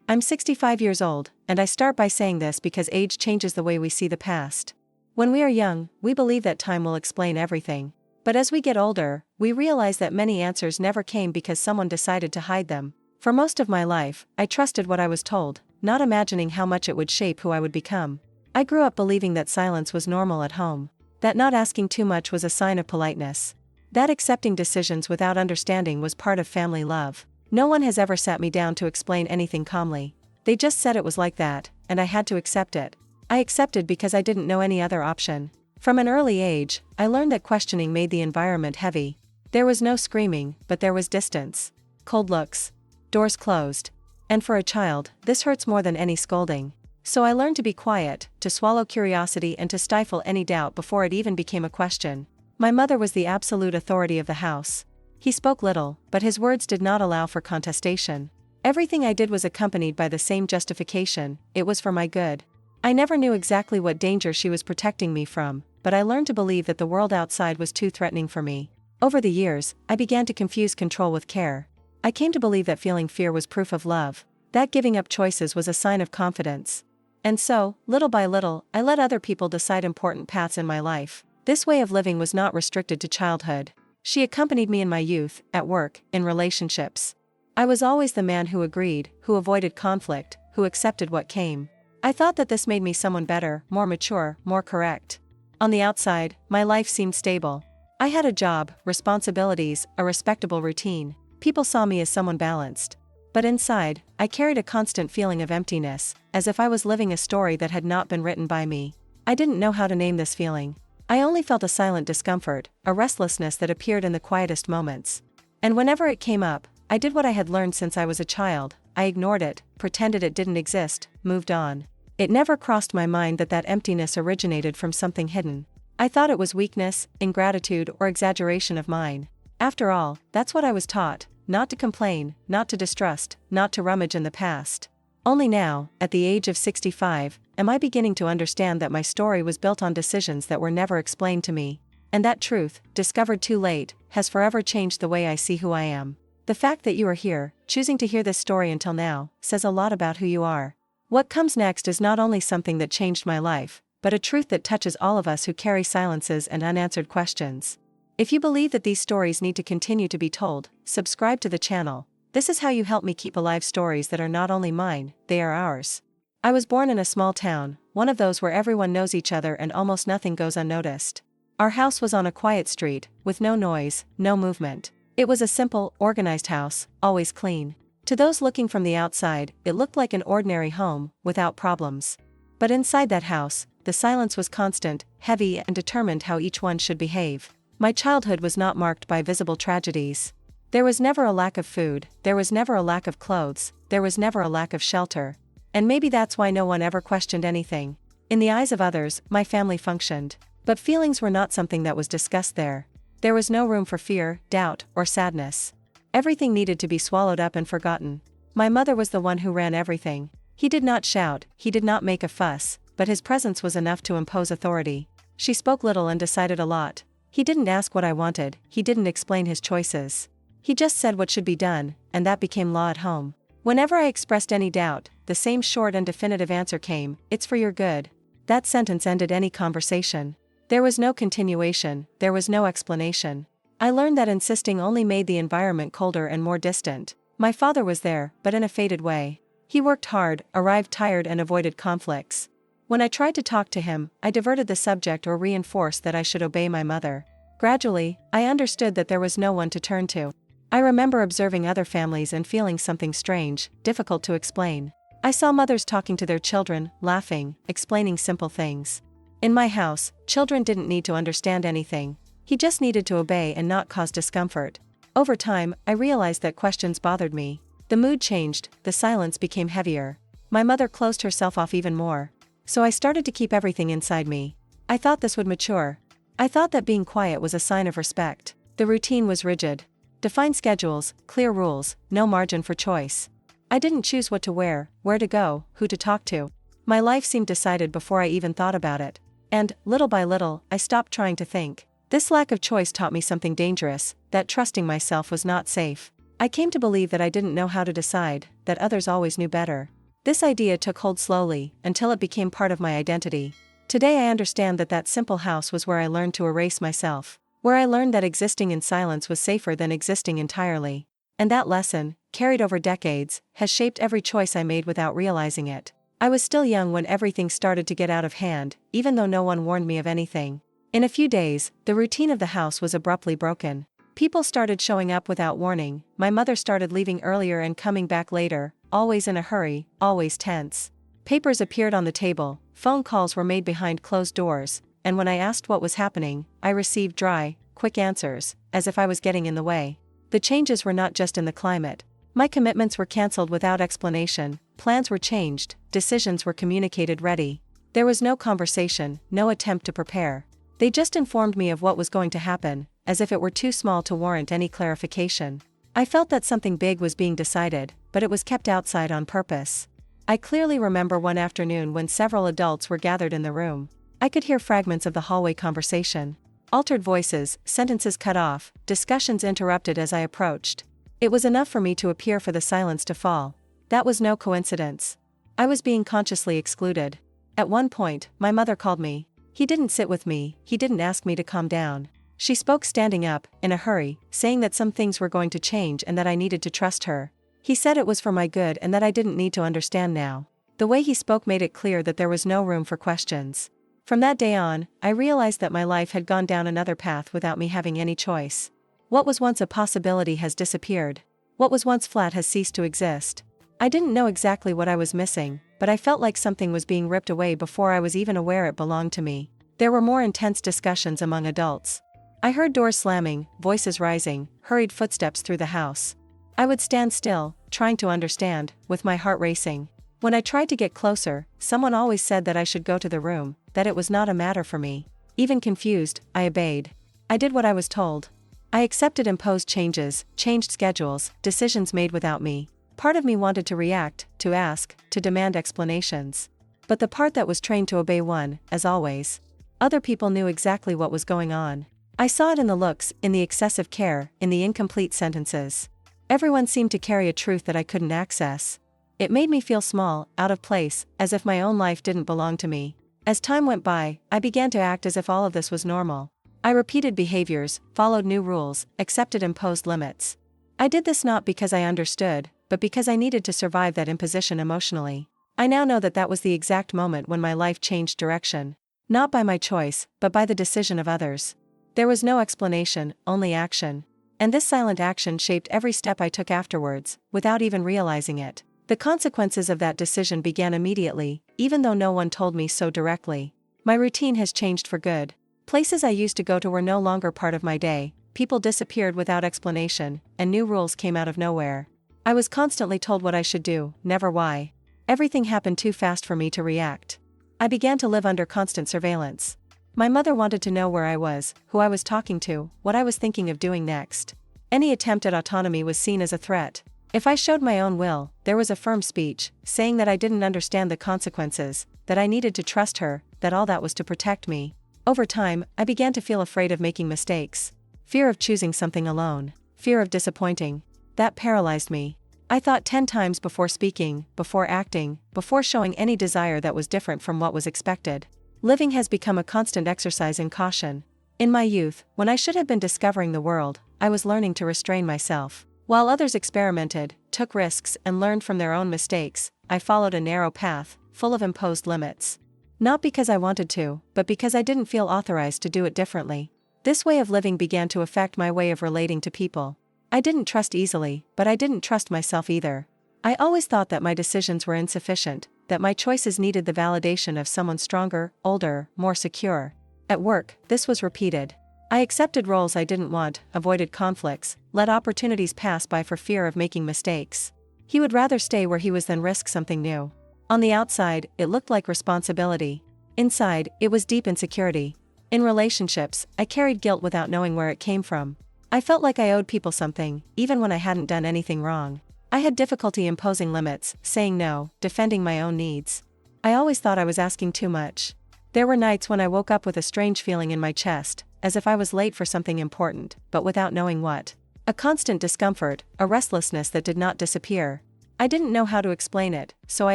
I'm 65 years old, and I start by saying this because age changes the way we see the past. When we are young, we believe that time will explain everything. But as we get older, we realize that many answers never came because someone decided to hide them. For most of my life, I trusted what I was told, not imagining how much it would shape who I would become. I grew up believing that silence was normal at home, that not asking too much was a sign of politeness, that accepting decisions without understanding was part of family love. No one has ever sat me down to explain anything calmly. They just said it was like that, and I had to accept it. I accepted because I didn't know any other option. From an early age, I learned that questioning made the environment heavy. There was no screaming, but there was distance. Cold looks. Doors closed. And for a child, this hurts more than any scolding. So I learned to be quiet, to swallow curiosity and to stifle any doubt before it even became a question. My mother was the absolute authority of the house. He spoke little, but his words did not allow for contestation. Everything I did was accompanied by the same justification: it was for my good. I never knew exactly what danger she was protecting me from, but I learned to believe that the world outside was too threatening for me. Over the years, I began to confuse control with care. I came to believe that feeling fear was proof of love, that giving up choices was a sign of confidence. And so, little by little, I let other people decide important paths in my life. This way of living was not restricted to childhood. She accompanied me in my youth, at work, in relationships. I was always the man who agreed, who avoided conflict, who accepted what came. I thought that this made me someone better, more mature, more correct. On the outside, my life seemed stable. I had a job, responsibilities, a respectable routine. People saw me as someone balanced. But inside, I carried a constant feeling of emptiness, as if I was living a story that had not been written by me. I didn't know how to name this feeling. I only felt a silent discomfort, a restlessness that appeared in the quietest moments. And whenever it came up, I did what I had learned since I was a child. I ignored it, pretended it didn't exist, moved on. It never crossed my mind that that emptiness originated from something hidden. I thought it was weakness, ingratitude, or exaggeration of mine. After all, that's what I was taught: not to complain, not to distrust, not to rummage in the past. Only now, at the age of 65, am I beginning to understand that my story was built on decisions that were never explained to me. And that truth, discovered too late, has forever changed the way I see who I am. The fact that you are here, choosing to hear this story until now, says a lot about who you are. What comes next is not only something that changed my life, but a truth that touches all of us who carry silences and unanswered questions. If you believe that these stories need to continue to be told, subscribe to the channel. This is how you help me keep alive stories that are not only mine, they are ours. I was born in a small town, one of those where everyone knows each other and almost nothing goes unnoticed. Our house was on a quiet street, with no noise, no movement. It was a simple, organized house, always clean. To those looking from the outside, it looked like an ordinary home, without problems. But inside that house, the silence was constant, heavy, and determined how each one should behave. My childhood was not marked by visible tragedies. There was never a lack of food, there was never a lack of clothes, there was never a lack of shelter. And maybe that's why no one ever questioned anything. In the eyes of others, my family functioned. But feelings were not something that was discussed there. There was no room for fear, doubt, or sadness. Everything needed to be swallowed up and forgotten. My mother was the one who ran everything. He did not shout, he did not make a fuss, but his presence was enough to impose authority. She spoke little and decided a lot. He didn't ask what I wanted, he didn't explain his choices. He just said what should be done, and that became law at home. Whenever I expressed any doubt, the same short and definitive answer came: "It's for your good." That sentence ended any conversation. There was no continuation, there was no explanation. I learned that insisting only made the environment colder and more distant. My father was there, but in a faded way. He worked hard, arrived tired, and avoided conflicts. When I tried to talk to him, I diverted the subject or reinforced that I should obey my mother. Gradually, I understood that there was no one to turn to. I remember observing other families and feeling something strange, difficult to explain. I saw mothers talking to their children, laughing, explaining simple things. In my house, children didn't need to understand anything. He just needed to obey and not cause discomfort. Over time, I realized that questions bothered me. The mood changed, the silence became heavier. My mother closed herself off even more. So I started to keep everything inside me. I thought this would mature. I thought that being quiet was a sign of respect. The routine was rigid. Defined schedules, clear rules, no margin for choice. I didn't choose what to wear, where to go, who to talk to. My life seemed decided before I even thought about it. And, little by little, I stopped trying to think. This lack of choice taught me something dangerous, that trusting myself was not safe. I came to believe that I didn't know how to decide, that others always knew better. This idea took hold slowly, until it became part of my identity. Today I understand that that simple house was where I learned to erase myself, where I learned that existing in silence was safer than existing entirely. And that lesson, carried over decades, has shaped every choice I made without realizing it. I was still young when everything started to get out of hand, even though no one warned me of anything. In a few days, the routine of the house was abruptly broken. People started showing up without warning, my mother started leaving earlier and coming back later, always in a hurry, always tense. Papers appeared on the table, phone calls were made behind closed doors, and when I asked what was happening, I received dry, quick answers, as if I was getting in the way. The changes were not just in the climate. My commitments were cancelled without explanation, plans were changed, decisions were communicated ready. There was no conversation, no attempt to prepare. They just informed me of what was going to happen, as if it were too small to warrant any clarification. I felt that something big was being decided, but it was kept outside on purpose. I clearly remember one afternoon when several adults were gathered in the room. I could hear fragments of the hallway conversation. Altered voices, sentences cut off, discussions interrupted as I approached. It was enough for me to appear for the silence to fall. That was no coincidence. I was being consciously excluded. At one point, my mother called me. He didn't sit with me, he didn't ask me to calm down. She spoke standing up, in a hurry, saying that some things were going to change and that I needed to trust her. He said it was for my good and that I didn't need to understand now. The way he spoke made it clear that there was no room for questions. From that day on, I realized that my life had gone down another path without me having any choice. What was once a possibility has disappeared. What was once flat has ceased to exist. I didn't know exactly what I was missing, but I felt like something was being ripped away before I was even aware it belonged to me. There were more intense discussions among adults. I heard doors slamming, voices rising, hurried footsteps through the house. I would stand still, trying to understand, with my heart racing. When I tried to get closer, someone always said that I should go to the room, that it was not a matter for me. Even confused, I obeyed. I did what I was told. I accepted imposed changes, changed schedules, decisions made without me. Part of me wanted to react, to ask, to demand explanations. But the part that was trained to obey won, as always. Other people knew exactly what was going on. I saw it in the looks, in the excessive care, in the incomplete sentences. Everyone seemed to carry a truth that I couldn't access. It made me feel small, out of place, as if my own life didn't belong to me. As time went by, I began to act as if all of this was normal. I repeated behaviors, followed new rules, accepted imposed limits. I did this not because I understood, but because I needed to survive that imposition emotionally. I now know that that was the exact moment when my life changed direction. Not by my choice, but by the decision of others. There was no explanation, only action. And this silent action shaped every step I took afterwards, without even realizing it. The consequences of that decision began immediately, even though no one told me so directly. My routine has changed for good. Places I used to go to were no longer part of my day, people disappeared without explanation, and new rules came out of nowhere. I was constantly told what I should do, never why. Everything happened too fast for me to react. I began to live under constant surveillance. My mother wanted to know where I was, who I was talking to, what I was thinking of doing next. Any attempt at autonomy was seen as a threat. If I showed my own will, there was a firm speech, saying that I didn't understand the consequences, that I needed to trust her, that all that was to protect me. Over time, I began to feel afraid of making mistakes. Fear of choosing something alone. Fear of disappointing. That paralyzed me. I thought 10 times before speaking, before acting, before showing any desire that was different from what was expected. Living has become a constant exercise in caution. In my youth, when I should have been discovering the world, I was learning to restrain myself. While others experimented, took risks, and learned from their own mistakes, I followed a narrow path, full of imposed limits. Not because I wanted to, but because I didn't feel authorized to do it differently. This way of living began to affect my way of relating to people. I didn't trust easily, but I didn't trust myself either. I always thought that my decisions were insufficient, that my choices needed the validation of someone stronger, older, more secure. At work, this was repeated. I accepted roles I didn't want, avoided conflicts, let opportunities pass by for fear of making mistakes. He would rather stay where he was than risk something new. On the outside, it looked like responsibility. Inside, it was deep insecurity. In relationships, I carried guilt without knowing where it came from. I felt like I owed people something, even when I hadn't done anything wrong. I had difficulty imposing limits, saying no, defending my own needs. I always thought I was asking too much. There were nights when I woke up with a strange feeling in my chest, as if I was late for something important, but without knowing what. A constant discomfort, a restlessness that did not disappear. I didn't know how to explain it, so I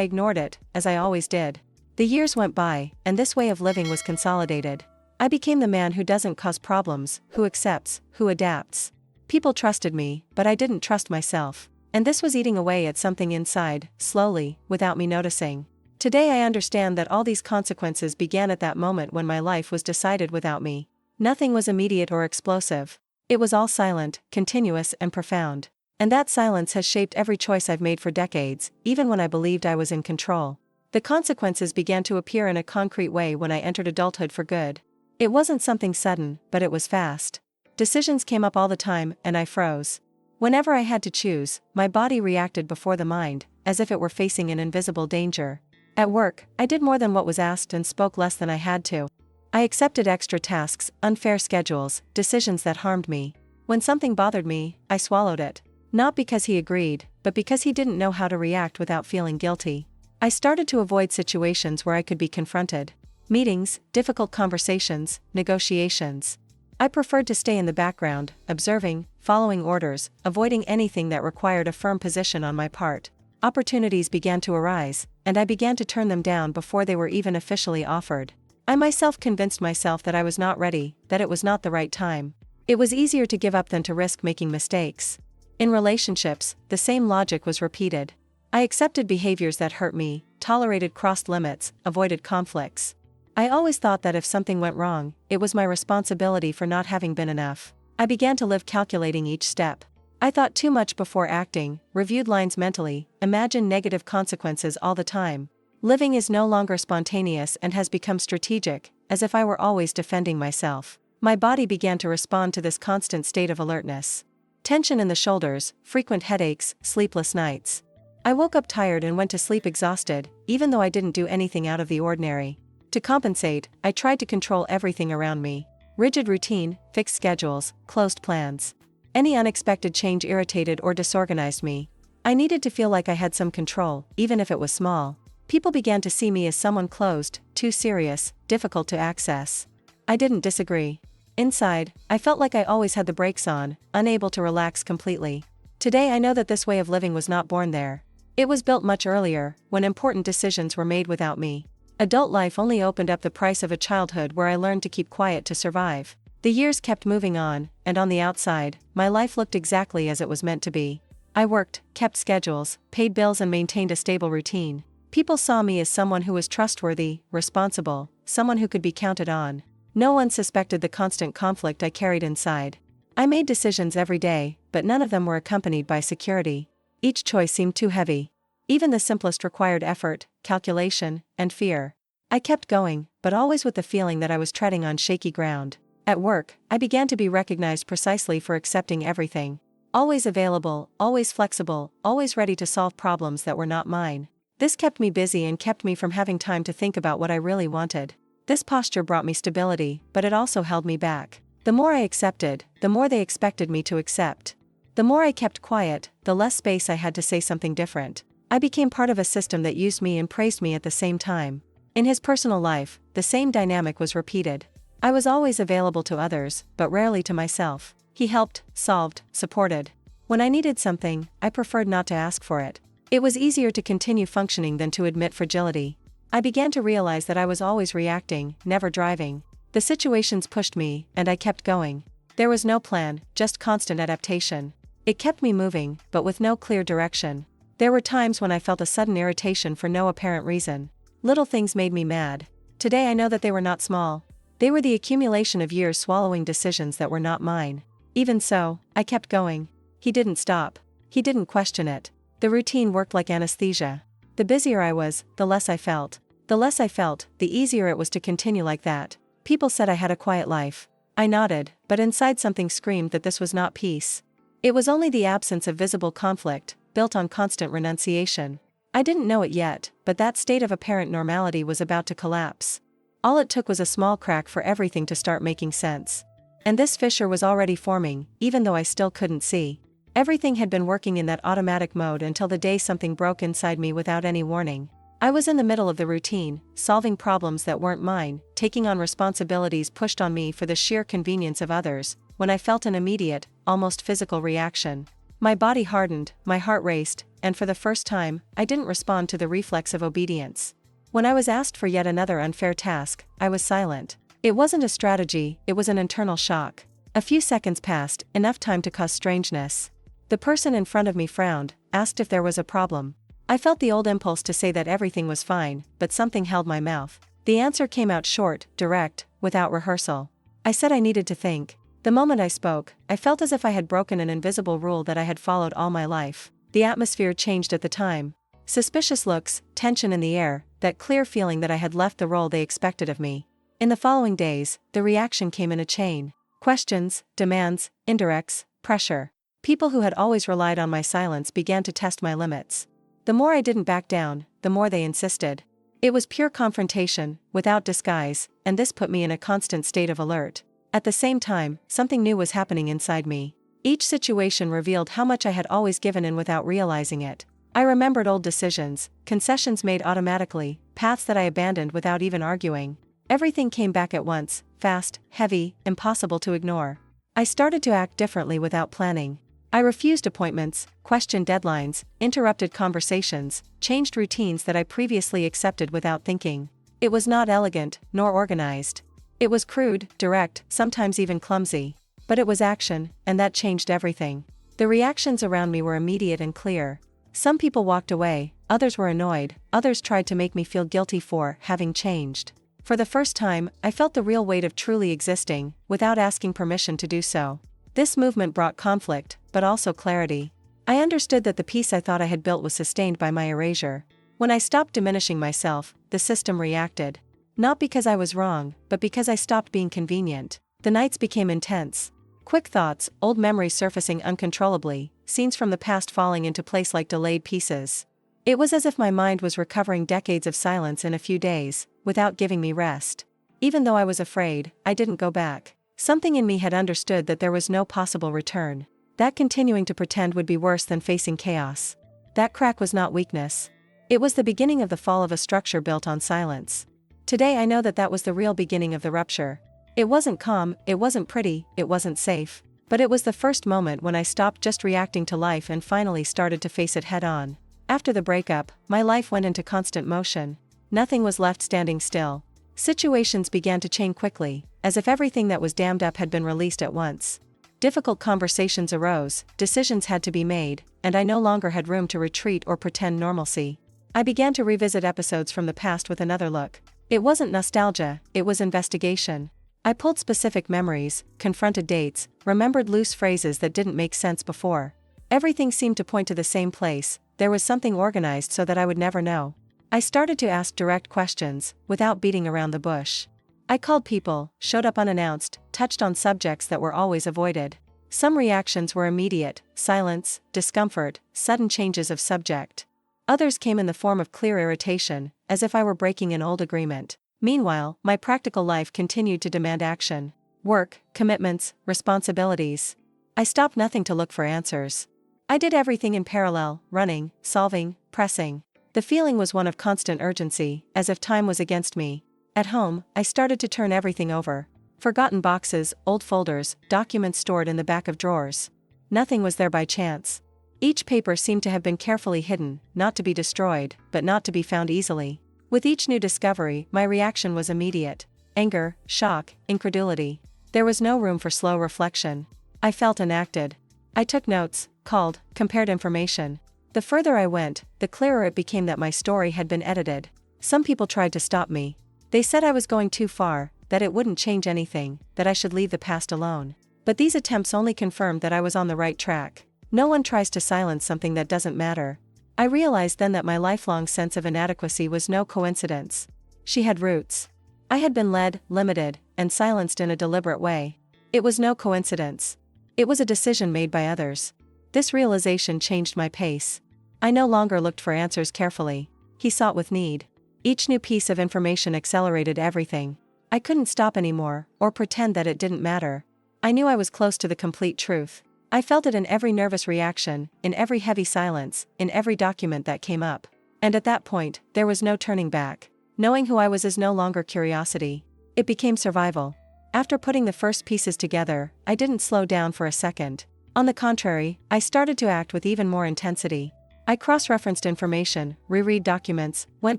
ignored it, as I always did. The years went by, and this way of living was consolidated. I became the man who doesn't cause problems, who accepts, who adapts. People trusted me, but I didn't trust myself. And this was eating away at something inside, slowly, without me noticing. Today I understand that all these consequences began at that moment when my life was decided without me. Nothing was immediate or explosive. It was all silent, continuous, and profound. And that silence has shaped every choice I've made for decades, even when I believed I was in control. The consequences began to appear in a concrete way when I entered adulthood for good. It wasn't something sudden, but it was fast. Decisions came up all the time, and I froze. Whenever I had to choose, my body reacted before the mind, as if it were facing an invisible danger. At work, I did more than what was asked and spoke less than I had to. I accepted extra tasks, unfair schedules, decisions that harmed me. When something bothered me, I swallowed it. Not because he agreed, but because he didn't know how to react without feeling guilty. I started to avoid situations where I could be confronted. Meetings, difficult conversations, negotiations. I preferred to stay in the background, observing, following orders, avoiding anything that required a firm position on my part. Opportunities began to arise, and I began to turn them down before they were even officially offered. I myself convinced myself that I was not ready, that it was not the right time. It was easier to give up than to risk making mistakes. In relationships, the same logic was repeated. I accepted behaviors that hurt me, tolerated crossed limits, avoided conflicts. I always thought that if something went wrong, it was my responsibility for not having been enough. I began to live calculating each step. I thought too much before acting, reviewed lines mentally, imagined negative consequences all the time. Living is no longer spontaneous and has become strategic, as if I were always defending myself. My body began to respond to this constant state of alertness. Tension in the shoulders, frequent headaches, sleepless nights. I woke up tired and went to sleep exhausted, even though I didn't do anything out of the ordinary. To compensate, I tried to control everything around me. Rigid routine, fixed schedules, closed plans. Any unexpected change irritated or disorganized me. I needed to feel like I had some control, even if it was small. People began to see me as someone closed, too serious, difficult to access. I didn't disagree. Inside, I felt like I always had the brakes on, unable to relax completely. Today I know that this way of living was not born there. It was built much earlier, when important decisions were made without me. Adult life only opened up the price of a childhood where I learned to keep quiet to survive. The years kept moving on, and on the outside, my life looked exactly as it was meant to be. I worked, kept schedules, paid bills and maintained a stable routine. People saw me as someone who was trustworthy, responsible, someone who could be counted on. No one suspected the constant conflict I carried inside. I made decisions every day, but none of them were accompanied by security. Each choice seemed too heavy. Even the simplest required effort, calculation, and fear. I kept going, but always with the feeling that I was treading on shaky ground. At work, I began to be recognized precisely for accepting everything. Always available, always flexible, always ready to solve problems that were not mine. This kept me busy and kept me from having time to think about what I really wanted. This posture brought me stability, but it also held me back. The more I accepted, the more they expected me to accept. The more I kept quiet, the less space I had to say something different. I became part of a system that used me and praised me at the same time. In his personal life, the same dynamic was repeated. I was always available to others, but rarely to myself. He helped, solved, supported. When I needed something, I preferred not to ask for it. It was easier to continue functioning than to admit fragility. I began to realize that I was always reacting, never driving. The situations pushed me, and I kept going. There was no plan, just constant adaptation. It kept me moving, but with no clear direction. There were times when I felt a sudden irritation for no apparent reason. Little things made me mad. Today I know that they were not small. They were the accumulation of years swallowing decisions that were not mine. Even so, I kept going. He didn't stop. He didn't question it. The routine worked like anesthesia. The busier I was, the less I felt. The less I felt, the easier it was to continue like that. People said I had a quiet life. I nodded, but inside something screamed that this was not peace. It was only the absence of visible conflict, built on constant renunciation. I didn't know it yet, but that state of apparent normality was about to collapse. All it took was a small crack for everything to start making sense. And this fissure was already forming, even though I still couldn't see. Everything had been working in that automatic mode until the day something broke inside me without any warning. I was in the middle of the routine, solving problems that weren't mine, taking on responsibilities pushed on me for the sheer convenience of others, when I felt an immediate, almost physical reaction. My body hardened, my heart raced, and for the first time, I didn't respond to the reflex of obedience. When I was asked for yet another unfair task, I was silent. It wasn't a strategy, it was an internal shock. A few seconds passed, enough time to cause strangeness. The person in front of me frowned, asked if there was a problem. I felt the old impulse to say that everything was fine, but something held my mouth. The answer came out short, direct, without rehearsal. I said I needed to think. The moment I spoke, I felt as if I had broken an invisible rule that I had followed all my life. The atmosphere changed at the time. Suspicious looks, tension in the air, that clear feeling that I had left the role they expected of me. In the following days, the reaction came in a chain. Questions, demands, indirects, pressure. People who had always relied on my silence began to test my limits. The more I didn't back down, the more they insisted. It was pure confrontation, without disguise, and this put me in a constant state of alert. At the same time, something new was happening inside me. Each situation revealed how much I had always given in without realizing it. I remembered old decisions, concessions made automatically, paths that I abandoned without even arguing. Everything came back at once, fast, heavy, impossible to ignore. I started to act differently without planning. I refused appointments, questioned deadlines, interrupted conversations, changed routines that I previously accepted without thinking. It was not elegant, nor organized. It was crude, direct, sometimes even clumsy. But it was action, and that changed everything. The reactions around me were immediate and clear. Some people walked away, others were annoyed, others tried to make me feel guilty for having changed. For the first time, I felt the real weight of truly existing, without asking permission to do so. This movement brought conflict, but also clarity. I understood that the peace I thought I had built was sustained by my erasure. When I stopped diminishing myself, the system reacted. Not because I was wrong, but because I stopped being convenient. The nights became intense. Quick thoughts, old memories surfacing uncontrollably, scenes from the past falling into place like delayed pieces. It was as if my mind was recovering decades of silence in a few days, without giving me rest. Even though I was afraid, I didn't go back. Something in me had understood that there was no possible return. That continuing to pretend would be worse than facing chaos. That crack was not weakness. It was the beginning of the fall of a structure built on silence. Today I know that that was the real beginning of the rupture. It wasn't calm, it wasn't pretty, it wasn't safe. But it was the first moment when I stopped just reacting to life and finally started to face it head on. After the breakup, my life went into constant motion. Nothing was left standing still. Situations began to change quickly, as if everything that was dammed up had been released at once. Difficult conversations arose, decisions had to be made, and I no longer had room to retreat or pretend normalcy. I began to revisit episodes from the past with another look. It wasn't nostalgia, it was investigation. I pulled specific memories, confronted dates, remembered loose phrases that didn't make sense before. Everything seemed to point to the same place. There was something organized so that I would never know. I started to ask direct questions, without beating around the bush. I called people, showed up unannounced, touched on subjects that were always avoided. Some reactions were immediate: silence, discomfort, sudden changes of subject. Others came in the form of clear irritation, as if I were breaking an old agreement. Meanwhile, my practical life continued to demand action. Work, commitments, responsibilities. I stopped nothing to look for answers. I did everything in parallel, running, solving, pressing. The feeling was one of constant urgency, as if time was against me. At home, I started to turn everything over. Forgotten boxes, old folders, documents stored in the back of drawers. Nothing was there by chance. Each paper seemed to have been carefully hidden, not to be destroyed, but not to be found easily. With each new discovery, my reaction was immediate. Anger, shock, incredulity. There was no room for slow reflection. I felt and acted. I took notes, called, compared information. The further I went, the clearer it became that my story had been edited. Some people tried to stop me. They said I was going too far, that it wouldn't change anything, that I should leave the past alone. But these attempts only confirmed that I was on the right track. No one tries to silence something that doesn't matter. I realized then that my lifelong sense of inadequacy was no coincidence. She had roots. I had been led, limited, and silenced in a deliberate way. It was no coincidence. It was a decision made by others. This realization changed my pace. I no longer looked for answers carefully. He sought with need. Each new piece of information accelerated everything. I couldn't stop anymore, or pretend that it didn't matter. I knew I was close to the complete truth. I felt it in every nervous reaction, in every heavy silence, in every document that came up. And at that point, there was no turning back. Knowing who I was is no longer curiosity. It became survival. After putting the first pieces together, I didn't slow down for a second. On the contrary, I started to act with even more intensity. I cross-referenced information, reread documents, went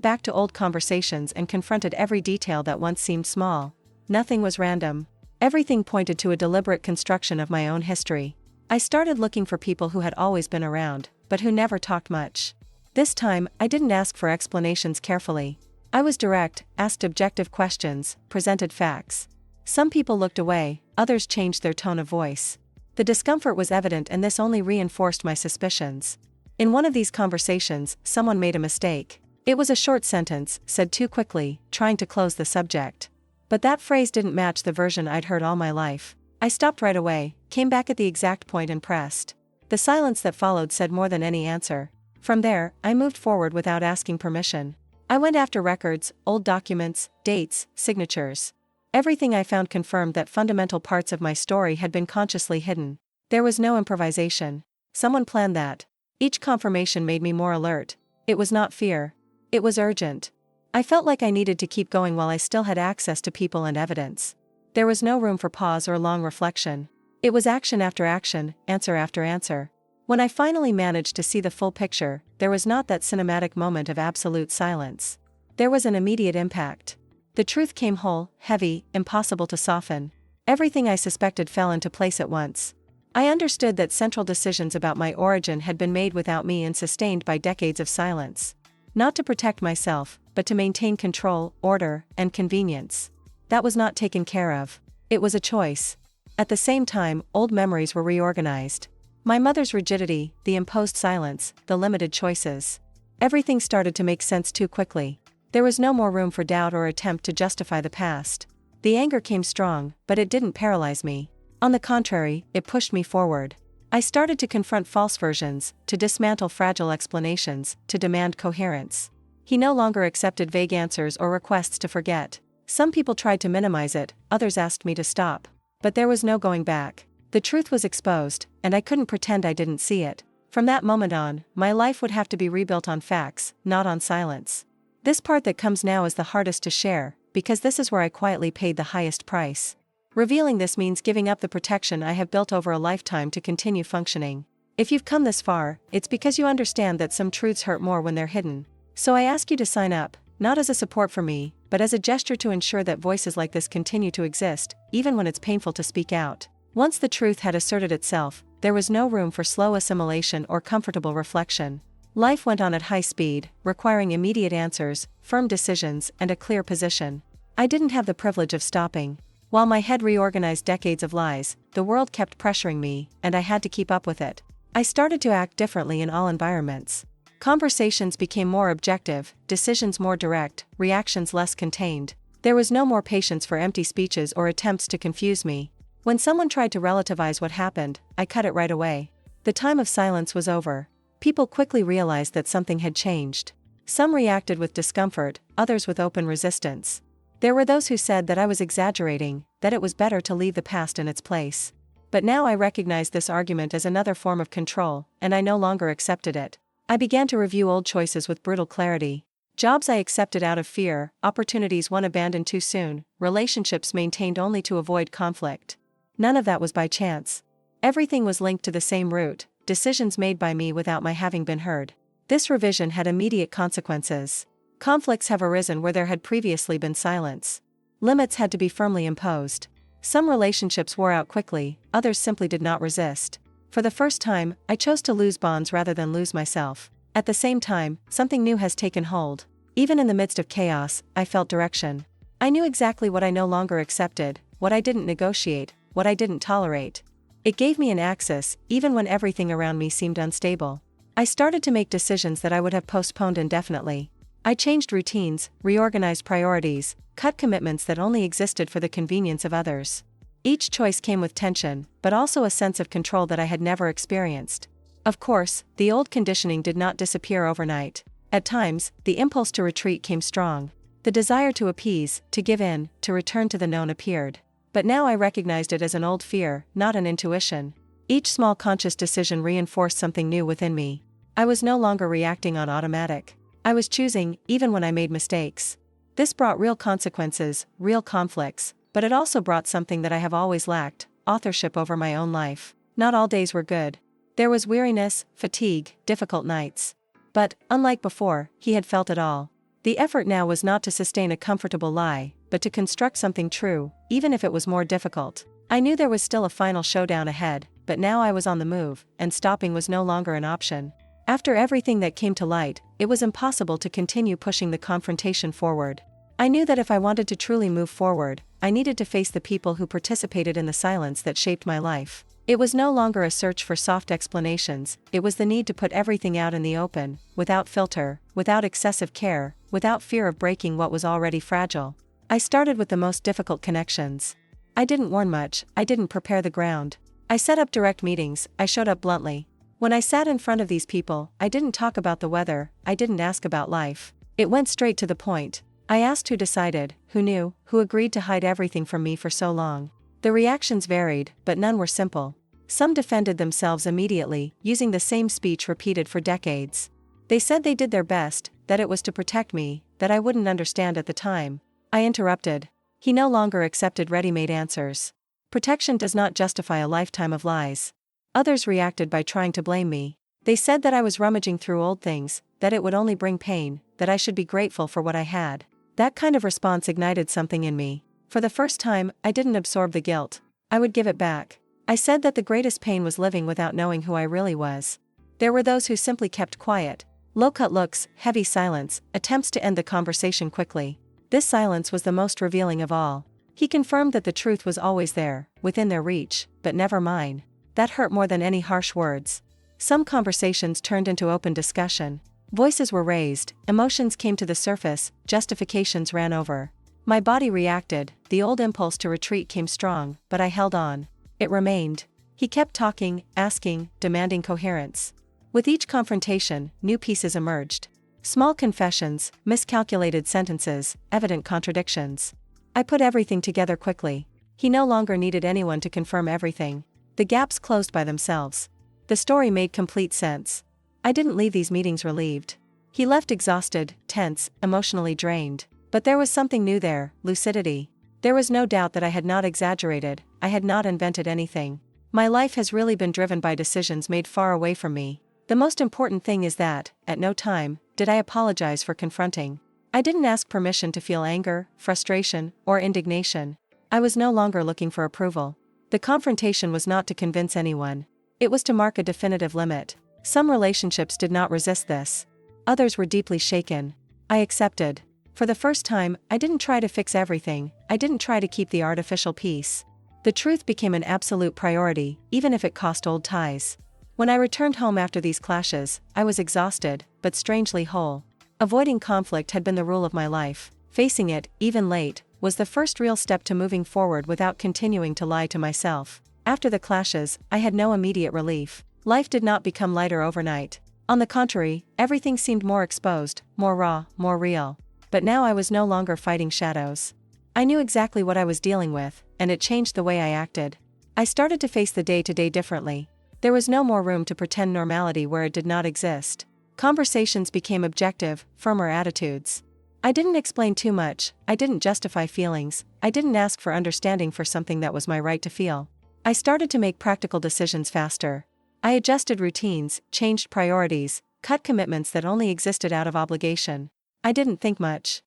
back to old conversations and confronted every detail that once seemed small. Nothing was random. Everything pointed to a deliberate construction of my own history. I started looking for people who had always been around, but who never talked much. This time, I didn't ask for explanations carefully. I was direct, asked objective questions, presented facts. Some people looked away, others changed their tone of voice. The discomfort was evident, and this only reinforced my suspicions. In one of these conversations, someone made a mistake. It was a short sentence, said too quickly, trying to close the subject. But that phrase didn't match the version I'd heard all my life. I stopped right away, came back at the exact point and pressed. The silence that followed said more than any answer. From there, I moved forward without asking permission. I went after records, old documents, dates, signatures. Everything I found confirmed that fundamental parts of my story had been consciously hidden. There was no improvisation. Someone planned that. Each confirmation made me more alert. It was not fear. It was urgent. I felt like I needed to keep going while I still had access to people and evidence. There was no room for pause or long reflection. It was action after action, answer after answer. When I finally managed to see the full picture, there was not that cinematic moment of absolute silence. There was an immediate impact. The truth came whole, heavy, impossible to soften. Everything I suspected fell into place at once. I understood that central decisions about my origin had been made without me and sustained by decades of silence. Not to protect myself, but to maintain control, order, and convenience. That was not taken care of. It was a choice. At the same time, old memories were reorganized. My mother's rigidity, the imposed silence, the limited choices. Everything started to make sense too quickly. There was no more room for doubt or attempt to justify the past. The anger came strong, but it didn't paralyze me. On the contrary, it pushed me forward. I started to confront false versions, to dismantle fragile explanations, to demand coherence. He no longer accepted vague answers or requests to forget. Some people tried to minimize it, others asked me to stop. But there was no going back. The truth was exposed, and I couldn't pretend I didn't see it. From that moment on, my life would have to be rebuilt on facts, not on silence. This part that comes now is the hardest to share, because this is where I quietly paid the highest price. Revealing this means giving up the protection I have built over a lifetime to continue functioning. If you've come this far, it's because you understand that some truths hurt more when they're hidden. So I ask you to sign up, not as a support for me, but as a gesture to ensure that voices like this continue to exist, even when it's painful to speak out. Once the truth had asserted itself, there was no room for slow assimilation or comfortable reflection. Life went on at high speed, requiring immediate answers, firm decisions, and a clear position. I didn't have the privilege of stopping. While my head reorganized decades of lies, the world kept pressuring me, and I had to keep up with it. I started to act differently in all environments. Conversations became more objective, decisions more direct, reactions less contained. There was no more patience for empty speeches or attempts to confuse me. When someone tried to relativize what happened, I cut it right away. The time of silence was over. People quickly realized that something had changed. Some reacted with discomfort, others with open resistance. There were those who said that I was exaggerating, that it was better to leave the past in its place. But now I recognized this argument as another form of control, and I no longer accepted it. I began to review old choices with brutal clarity. Jobs I accepted out of fear, opportunities one abandoned too soon, relationships maintained only to avoid conflict. None of that was by chance. Everything was linked to the same root, decisions made by me without my having been heard. This revision had immediate consequences. Conflicts have arisen where there had previously been silence. Limits had to be firmly imposed. Some relationships wore out quickly, others simply did not resist. For the first time, I chose to lose bonds rather than lose myself. At the same time, something new has taken hold. Even in the midst of chaos, I felt direction. I knew exactly what I no longer accepted, what I didn't negotiate, what I didn't tolerate. It gave me an axis, even when everything around me seemed unstable. I started to make decisions that I would have postponed indefinitely. I changed routines, reorganized priorities, cut commitments that only existed for the convenience of others. Each choice came with tension, but also a sense of control that I had never experienced. Of course, the old conditioning did not disappear overnight. At times, the impulse to retreat came strong. The desire to appease, to give in, to return to the known appeared. But now I recognized it as an old fear, not an intuition. Each small conscious decision reinforced something new within me. I was no longer reacting on automatic. I was choosing, even when I made mistakes. This brought real consequences, real conflicts, but it also brought something that I have always lacked: authorship over my own life. Not all days were good. There was weariness, fatigue, difficult nights. But, unlike before, he had felt it all. The effort now was not to sustain a comfortable lie, but to construct something true, even if it was more difficult. I knew there was still a final showdown ahead, but now I was on the move, and stopping was no longer an option. After everything that came to light, it was impossible to continue pushing the confrontation forward. I knew that if I wanted to truly move forward, I needed to face the people who participated in the silence that shaped my life. It was no longer a search for soft explanations, it was the need to put everything out in the open, without filter, without excessive care, without fear of breaking what was already fragile. I started with the most difficult connections. I didn't warn much, I didn't prepare the ground. I set up direct meetings, I showed up bluntly. When I sat in front of these people, I didn't talk about the weather, I didn't ask about life. It went straight to the point. I asked who decided, who knew, who agreed to hide everything from me for so long. The reactions varied, but none were simple. Some defended themselves immediately, using the same speech repeated for decades. They said they did their best, that it was to protect me, that I wouldn't understand at the time. I interrupted. He no longer accepted ready-made answers. Protection does not justify a lifetime of lies. Others reacted by trying to blame me. They said that I was rummaging through old things, that it would only bring pain, that I should be grateful for what I had. That kind of response ignited something in me. For the first time, I didn't absorb the guilt. I would give it back. I said that the greatest pain was living without knowing who I really was. There were those who simply kept quiet. Low-cut looks, heavy silence, attempts to end the conversation quickly. This silence was the most revealing of all. He confirmed that the truth was always there, within their reach, but never mine. That hurt more than any harsh words. Some conversations turned into open discussion. Voices were raised, emotions came to the surface, justifications ran over. My body reacted, the old impulse to retreat came strong, but I held on. It remained. He kept talking, asking, demanding coherence. With each confrontation, new pieces emerged. Small confessions, miscalculated sentences, evident contradictions. I put everything together quickly. He no longer needed anyone to confirm everything. The gaps closed by themselves. The story made complete sense. I didn't leave these meetings relieved. He left exhausted, tense, emotionally drained. But there was something new there, lucidity. There was no doubt that I had not exaggerated, I had not invented anything. My life has really been driven by decisions made far away from me. The most important thing is that, at no time, did I apologize for confronting. I didn't ask permission to feel anger, frustration, or indignation. I was no longer looking for approval. The confrontation was not to convince anyone. It was to mark a definitive limit. Some relationships did not resist this. Others were deeply shaken. I accepted. For the first time, I didn't try to fix everything, I didn't try to keep the artificial peace. The truth became an absolute priority, even if it cost old ties. When I returned home after these clashes, I was exhausted, but strangely whole. Avoiding conflict had been the rule of my life. Facing it, even late, was the first real step to moving forward without continuing to lie to myself. After the clashes, I had no immediate relief. Life did not become lighter overnight. On the contrary, everything seemed more exposed, more raw, more real. But now I was no longer fighting shadows. I knew exactly what I was dealing with, and it changed the way I acted. I started to face the day-to-day differently. There was no more room to pretend normality where it did not exist. Conversations became objective, firmer attitudes. I didn't explain too much, I didn't justify feelings, I didn't ask for understanding for something that was my right to feel. I started to make practical decisions faster. I adjusted routines, changed priorities, cut commitments that only existed out of obligation. I didn't think much.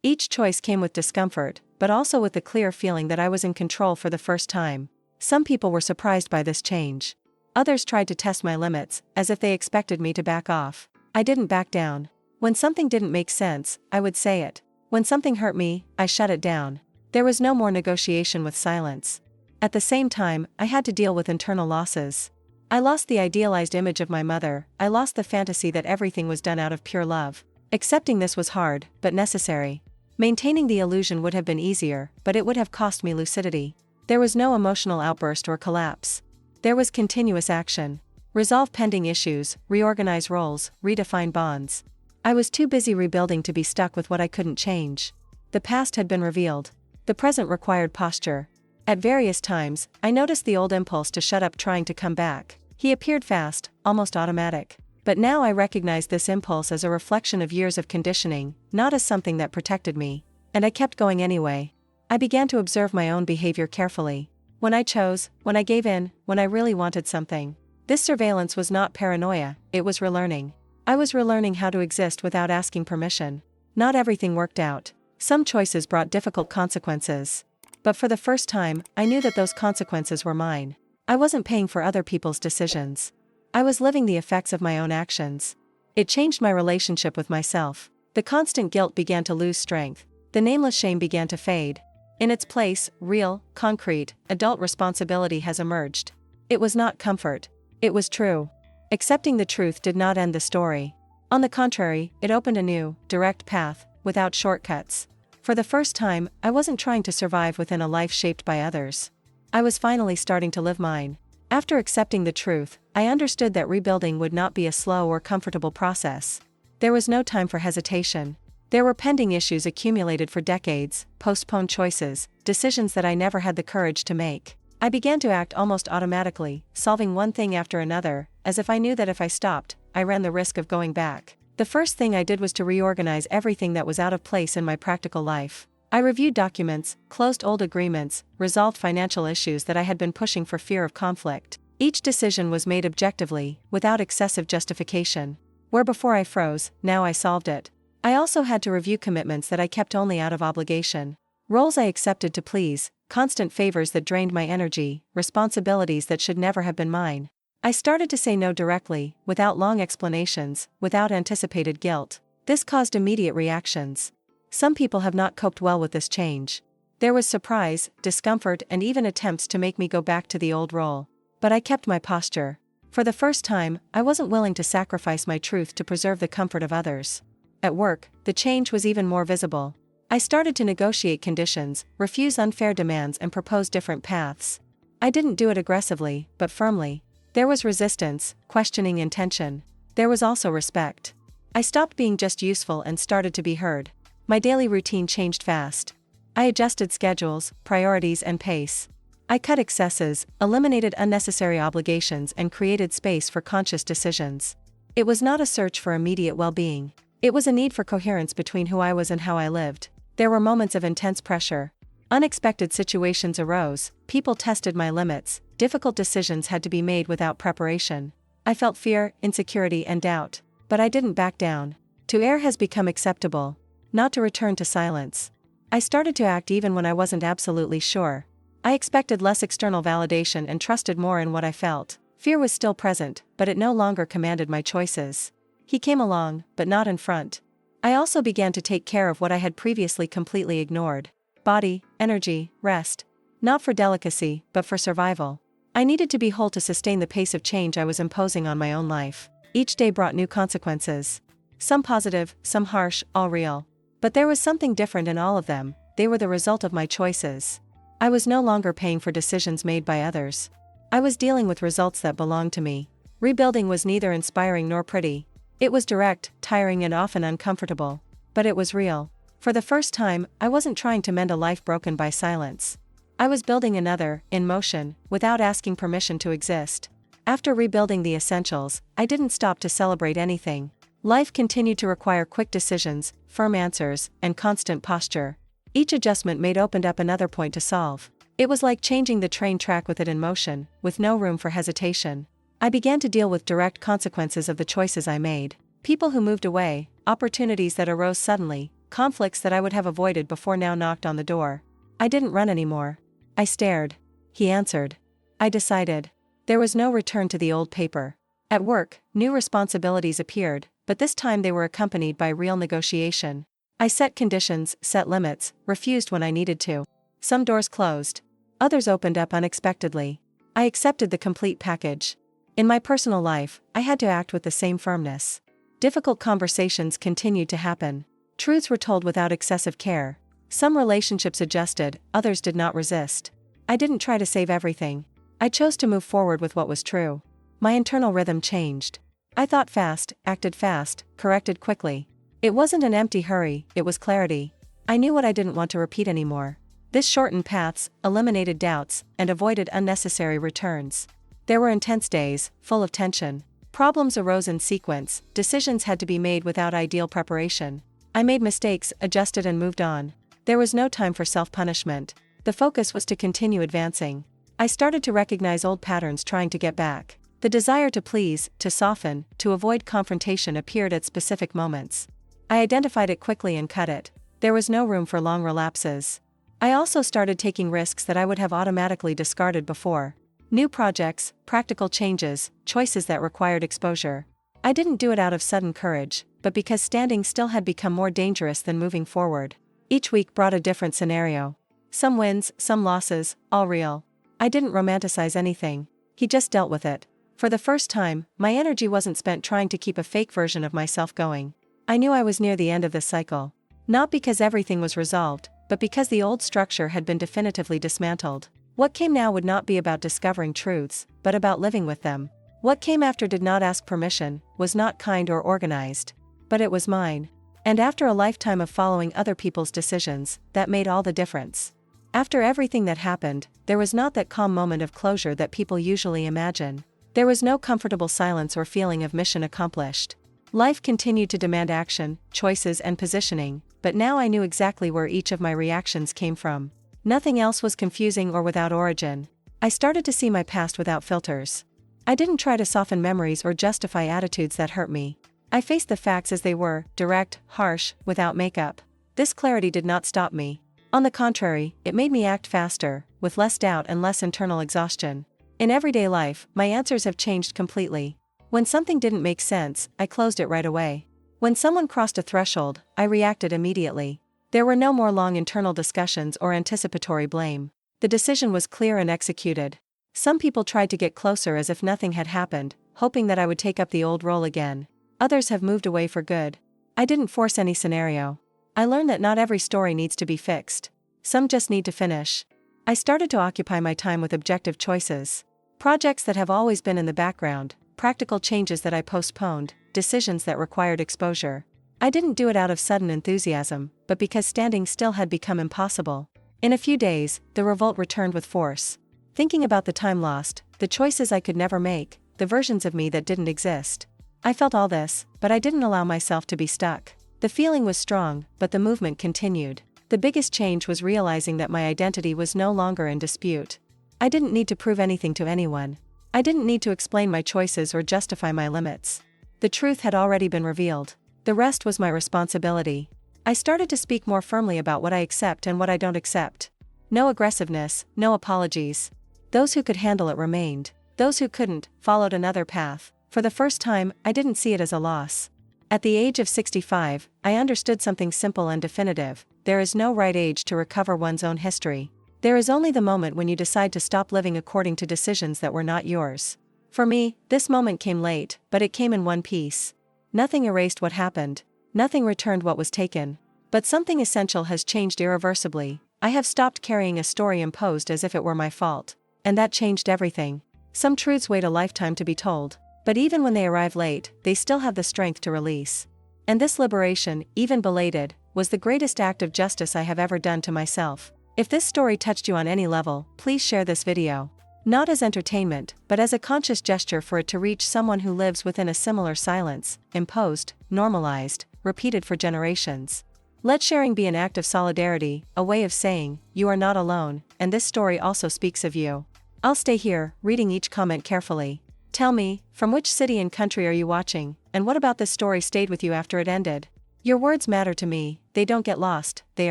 Each choice came with discomfort, but also with the clear feeling that I was in control for the first time. Some people were surprised by this change. Others tried to test my limits, as if they expected me to back off. I didn't back down. When something didn't make sense, I would say it. When something hurt me, I shut it down. There was no more negotiation with silence. At the same time, I had to deal with internal losses. I lost the idealized image of my mother, I lost the fantasy that everything was done out of pure love. Accepting this was hard, but necessary. Maintaining the illusion would have been easier, but it would have cost me lucidity. There was no emotional outburst or collapse. There was continuous action. Resolve pending issues, reorganize roles, redefine bonds. I was too busy rebuilding to be stuck with what I couldn't change. The past had been revealed. The present required posture. At various times, I noticed the old impulse to shut up trying to come back. He appeared fast, almost automatic. But now I recognized this impulse as a reflection of years of conditioning, not as something that protected me. And I kept going anyway. I began to observe my own behavior carefully. When I chose, when I gave in, when I really wanted something. This surveillance was not paranoia, it was relearning. I was relearning how to exist without asking permission. Not everything worked out. Some choices brought difficult consequences. But for the first time, I knew that those consequences were mine. I wasn't paying for other people's decisions. I was living the effects of my own actions. It changed my relationship with myself. The constant guilt began to lose strength. The nameless shame began to fade. In its place, real, concrete, adult responsibility has emerged. It was not comfort. It was true. Accepting the truth did not end the story. On the contrary, it opened a new, direct path, without shortcuts. For the first time, I wasn't trying to survive within a life shaped by others. I was finally starting to live mine. After accepting the truth, I understood that rebuilding would not be a slow or comfortable process. There was no time for hesitation. There were pending issues accumulated for decades, postponed choices, decisions that I never had the courage to make. I began to act almost automatically, solving one thing after another, as if I knew that if I stopped, I ran the risk of going back. The first thing I did was to reorganize everything that was out of place in my practical life. I reviewed documents, closed old agreements, resolved financial issues that I had been pushing for fear of conflict. Each decision was made objectively, without excessive justification. Where before I froze, now I solved it. I also had to review commitments that I kept only out of obligation. Roles I accepted to please, constant favors that drained my energy, responsibilities that should never have been mine. I started to say no directly, without long explanations, without anticipated guilt. This caused immediate reactions. Some people have not coped well with this change. There was surprise, discomfort, and even attempts to make me go back to the old role. But I kept my posture. For the first time, I wasn't willing to sacrifice my truth to preserve the comfort of others. At work, the change was even more visible. I started to negotiate conditions, refuse unfair demands, and propose different paths. I didn't do it aggressively, but firmly. There was resistance, questioning intention. There was also respect. I stopped being just useful and started to be heard. My daily routine changed fast. I adjusted schedules, priorities, and pace. I cut excesses, eliminated unnecessary obligations, and created space for conscious decisions. It was not a search for immediate well-being. It was a need for coherence between who I was and how I lived. There were moments of intense pressure. Unexpected situations arose, people tested my limits, difficult decisions had to be made without preparation. I felt fear, insecurity, and doubt. But I didn't back down. To err has become acceptable. Not to return to silence. I started to act even when I wasn't absolutely sure. I expected less external validation and trusted more in what I felt. Fear was still present, but it no longer commanded my choices. He came along, but not in front. I also began to take care of what I had previously completely ignored. Body, energy, rest. Not for delicacy, but for survival. I needed to be whole to sustain the pace of change I was imposing on my own life. Each day brought new consequences. Some positive, some harsh, all real. But there was something different in all of them. They were the result of my choices. I was no longer paying for decisions made by others. I was dealing with results that belonged to me. Rebuilding was neither inspiring nor pretty. It was direct, tiring, and often uncomfortable. But it was real. For the first time, I wasn't trying to mend a life broken by silence. I was building another, in motion, without asking permission to exist. After rebuilding the essentials, I didn't stop to celebrate anything. Life continued to require quick decisions, firm answers, and constant posture. Each adjustment made opened up another point to solve. It was like changing the train track with it in motion, with no room for hesitation. I began to deal with direct consequences of the choices I made. People who moved away, opportunities that arose suddenly, conflicts that I would have avoided before now knocked on the door. I didn't run anymore. I stared. He answered. I decided. There was no return to the old paper. At work, new responsibilities appeared, but this time they were accompanied by real negotiation. I set conditions, set limits, refused when I needed to. Some doors closed. Others opened up unexpectedly. I accepted the complete package. In my personal life, I had to act with the same firmness. Difficult conversations continued to happen. Truths were told without excessive care. Some relationships adjusted, others did not resist. I didn't try to save everything. I chose to move forward with what was true. My internal rhythm changed. I thought fast, acted fast, corrected quickly. It wasn't an empty hurry, it was clarity. I knew what I didn't want to repeat anymore. This shortened paths, eliminated doubts, and avoided unnecessary returns. There were intense days, full of tension. Problems arose in sequence, decisions had to be made without ideal preparation. I made mistakes, adjusted, and moved on. There was no time for self-punishment. The focus was to continue advancing. I started to recognize old patterns trying to get back. The desire to please, to soften, to avoid confrontation appeared at specific moments. I identified it quickly and cut it. There was no room for long relapses. I also started taking risks that I would have automatically discarded before. New projects, practical changes, choices that required exposure. I didn't do it out of sudden courage, but because standing still had become more dangerous than moving forward. Each week brought a different scenario. Some wins, some losses, all real. I didn't romanticize anything. He just dealt with it. For the first time, my energy wasn't spent trying to keep a fake version of myself going. I knew I was near the end of this cycle. Not because everything was resolved, but because the old structure had been definitively dismantled. What came now would not be about discovering truths, but about living with them. What came after did not ask permission, was not kind or organized. But it was mine. And after a lifetime of following other people's decisions, that made all the difference. After everything that happened, there was not that calm moment of closure that people usually imagine. There was no comfortable silence or feeling of mission accomplished. Life continued to demand action, choices and positioning, but now I knew exactly where each of my reactions came from. Nothing else was confusing or without origin. I started to see my past without filters. I didn't try to soften memories or justify attitudes that hurt me. I faced the facts as they were, direct, harsh, without makeup. This clarity did not stop me. On the contrary, it made me act faster, with less doubt and less internal exhaustion. In everyday life, my answers have changed completely. When something didn't make sense, I closed it right away. When someone crossed a threshold, I reacted immediately. There were no more long internal discussions or anticipatory blame. The decision was clear and executed. Some people tried to get closer as if nothing had happened, hoping that I would take up the old role again. Others have moved away for good. I didn't force any scenario. I learned that not every story needs to be fixed. Some just need to finish. I started to occupy my time with objective choices. Projects that have always been in the background, practical changes that I postponed, decisions that required exposure. I didn't do it out of sudden enthusiasm, but because standing still had become impossible. In a few days, the revolt returned with force. Thinking about the time lost, the choices I could never make, the versions of me that didn't exist. I felt all this, but I didn't allow myself to be stuck. The feeling was strong, but the movement continued. The biggest change was realizing that my identity was no longer in dispute. I didn't need to prove anything to anyone. I didn't need to explain my choices or justify my limits. The truth had already been revealed. The rest was my responsibility. I started to speak more firmly about what I accept and what I don't accept. No aggressiveness, no apologies. Those who could handle it remained. Those who couldn't, followed another path. For the first time, I didn't see it as a loss. At the age of 65, I understood something simple and definitive. There is no right age to recover one's own history. There is only the moment when you decide to stop living according to decisions that were not yours. For me, this moment came late, but it came in one piece. Nothing erased what happened. Nothing returned what was taken. But something essential has changed irreversibly. I have stopped carrying a story imposed as if it were my fault. And that changed everything. Some truths wait a lifetime to be told. But even when they arrive late, they still have the strength to release. And this liberation, even belated, was the greatest act of justice I have ever done to myself. If this story touched you on any level, please share this video. Not as entertainment, but as a conscious gesture for it to reach someone who lives within a similar silence, imposed, normalized, repeated for generations. Let sharing be an act of solidarity, a way of saying, you are not alone, and this story also speaks of you. I'll stay here, reading each comment carefully. Tell me, from which city and country are you watching, and what about this story stayed with you after it ended? Your words matter to me, they don't get lost, they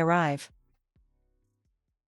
arrive.